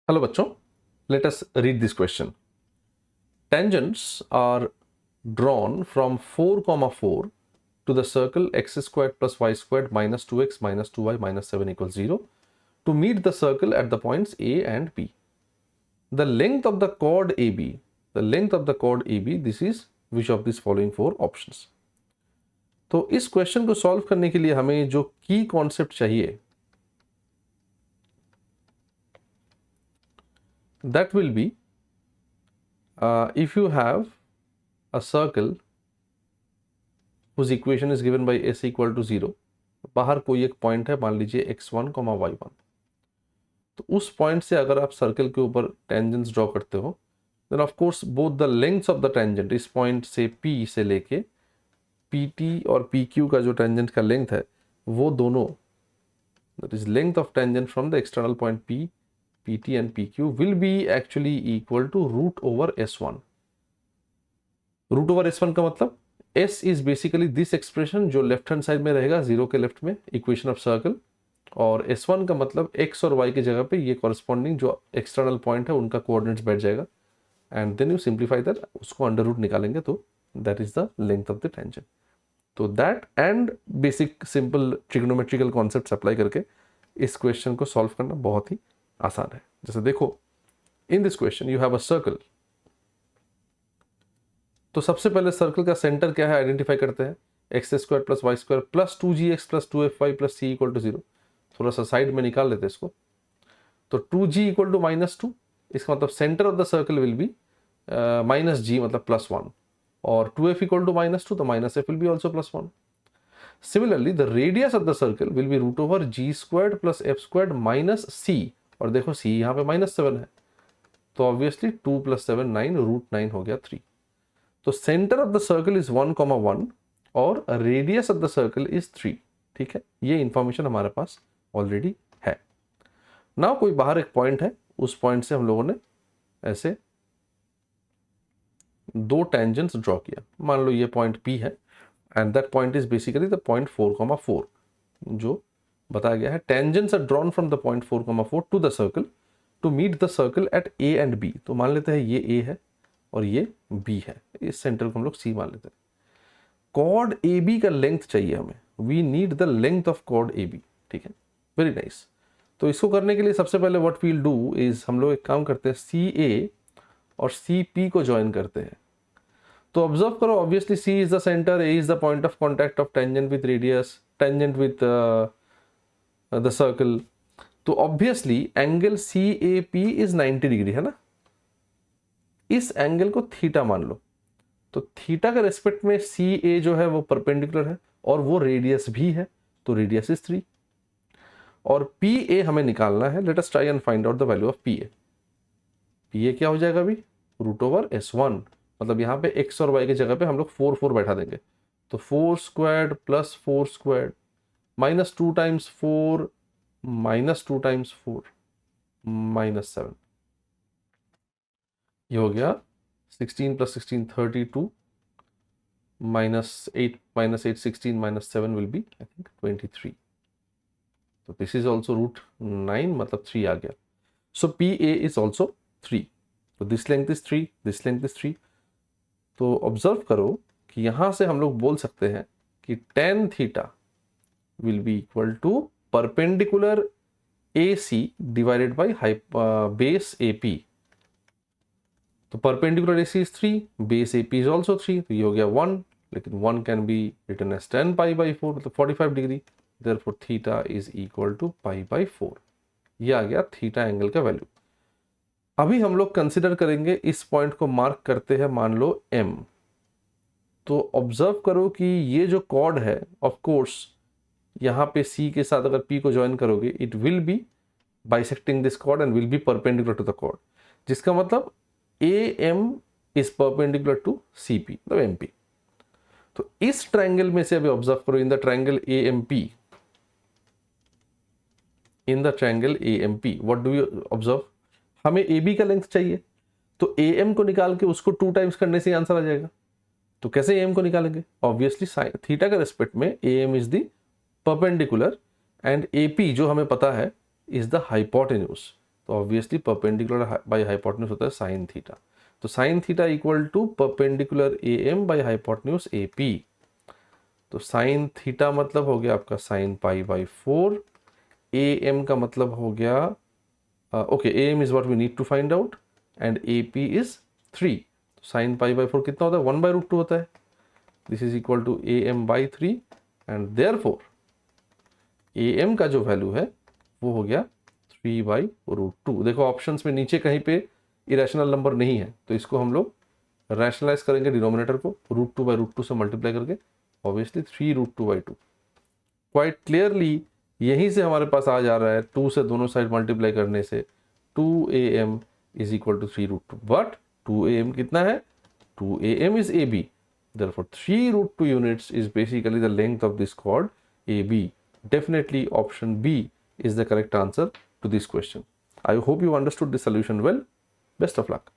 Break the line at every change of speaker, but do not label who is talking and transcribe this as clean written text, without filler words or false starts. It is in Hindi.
Hello बच्चों, let us read this question. Tangents are drawn from 4, 4 to the circle x squared plus y squared minus 2x minus 2y minus 7 equals 0 to meet the circle at the points A and B. The length of the chord AB, this is which of these following four options? तो इस क्वेश्चन को सॉल्व करने के लिए हमें जो की कॉन्सेप्ट चाहिए that will be if you have a circle whose equation is given by s equal to 0, बाहर कोई एक पॉइंट है, मान लीजिए x1, y1, तो उस पॉइंट से अगर आप सर्कल के ऊपर टेंजेंट्स ड्रॉ करते हो then of course both the lengths of the tangent, इस पॉइंट से p से लेके pt और pq का जो टेंजेंट का लेंथ है वो दोनों, that is length of tangent from the external point p, pt and pq will be actually equal to root over s1. root over s1 का मतलब s is basically this expression जो लेफ्ट हैंड साइड में रहेगा, जीरो के लेफ्ट में, इक्वेशन ऑफ सर्कल, और s1 का मतलब x और y की जगह पे ये कॉरेस्पॉन्डिंग जो एक्सटर्नल पॉइंट है उनका कोऑर्डिनेट्स बैठ जाएगा and then you simplify that, उसको अंडर रूट निकालेंगे तो that is the length of the tangent. तो that and basic simple trigonometrical concepts apply करके इस क्वेश्चन को सॉल्व करना बहुत ही आसान है. जैसे देखो, in this question you have a circle, तो सबसे पहले सर्कल का सेंटर क्या है आइडेंटिफाई करते हैं, X square plus Y square plus 2gx plus 2fy plus c equal to 0. थोड़ा सा साइड में निकाल लेते हैं इसको, तो 2g इक्वल टू -2, इसका मतलब centre of the circle will B -g मतलब +1, और 2f इक्वल टू -2 तो -f will be also +1. Similarly the radius of the circle will be root over g squared plus f squared minus c, और देखो c यहाँ पे -7 है तो ऑब्वियसली 2 + 7 9, √9 हो गया 3. तो centre of the circle is 1, 1 और radius of the circle is 3. ठीक है, ये इंफॉर्मेशन हमारे पास ऑलरेडी है. नाउ कोई बाहर एक पॉइंट है, उस पॉइंट से हम लोगों ने ऐसे दो टेंजेंट्स ड्रॉ किया. मान लो ये पॉइंट P है and that point is basically the point 4, 4 जो बताया गया है. Tangents are drawn from the point 4, 4 to the circle to meet the circle at A and B. तो मान लेते हैं ये A है और ये B है, इस सेंटर को हम लोग C मान लेते हैं. कॉर्ड AB का लेंथ चाहिए हमें, we need the length of chord AB. ठीक है, वेरी नाइस. तो इसको करने के लिए सबसे पहले व्हाट वील डू इज हम लोग एक काम करते हैं, CA और CP को ज्वाइन करते हैं. तो ऑब्जर्व करो, obviously C is the centre, A is the point of contact of tangent with radius, tangent with the circle. तो obviously angle CAP is 90 degree है ना. इस एंगल को थीटा मान लो, तो थीटा के रेस्पेक्ट में CA जो है वो परपेंडिकुलर है और वो रेडियस भी है, तो रेडियस इज 3. और PA हमें निकालना है. Let us try and find out the value of PA. PA क्या हो जाएगा अभी, रूट ओवर S1, मतलब यहाँ पे x और y की जगह पे हम लोग 4, 4 बैठा देंगे. तो 4 squared plus 4 squared -2 times 4 -2 times 4 -7, ये हो गया 16 + 16 32 -8 16 -7 विल बी आई थिंक 23. तो दिस इज ऑल्सो √9 मतलब 3 आ गया. सो PA इज ऑल्सो 3. तो this length is 3, this length is 3. तो ऑब्जर्व करो कि यहां से हम लोग बोल सकते हैं कि tan theta will be equal to perpendicular AC divided by base AP. तो perpendicular AC is 3, base AP is also 3, तो ये हो गया 1, लेकिन 1 कैन बी रिटन एज 10 π/4 मतलब 45 degree. Therefore theta is equal to π/4. ये आ गया थीटा एंगल का वैल्यू. अभी हम लोग कंसिडर करेंगे, इस पॉइंट को मार्क करते हैं मान लो M. तो ऑब्जर्व करो कि ये जो कॉर्ड है, ऑफ कोर्स यहाँ पे C के साथ अगर P को ज्वाइन करोगे it will be bisecting this chord and will be perpendicular to the chord, जिसका मतलब AM is perpendicular to CP मतलब MP. तो इस ट्रायंगल में से अभी ऑब्जर्व करो, in the triangle AMP, in the triangle AMP what do you observe, हमें AB का लेंथ चाहिए. तो AM को निकाल के उसको 2 टाइम्स करने से आंसर आ जाएगा. तो कैसे AM को निकालेंगे, ऑब्वियसली थीटा के रेस्पेक्ट में AM is the perpendicular and AP जो हमें पता है इज द हाइपोटेन्यूज. तो ऑब्वियसली परपेंडिकुलर बाय हाइपोटेन्यूज होता है साइन थीटा। तो sine theta equal to perpendicular A M by hypotenuse A P. तो साइन थीटा मतलब हो गया आपका sine pi by 4, A M का मतलब हो गया okay, A M is what we need to find out and A P is 3। Sine pi by 4 कितना होता है, 1/√2 होता है। This is equal to A M by 3 and therefore A M का जो वैल्यू है वो हो गया 3/√2। देखो ऑप्शंस में नीचे कहीं पे इरेशनल नंबर नहीं है, तो इसको हम लोग रैशनलाइज करेंगे डिनोमिनेटर को √2/√2 से मल्टीप्लाई करके, ऑब्वियसली 3√2/2। क्वाइट क्लियरली यहीं से हमारे पास आ जा रहा है 2 से दोनों साइड मल्टीप्लाई करने से 2am is equal to 3√2, but 2am कितना है, 2am is AB, therefore 3√2 units is basically the length of this chord AB. Definitely option B is the correct answer to this question. I hope you understood the solution well. Best of luck.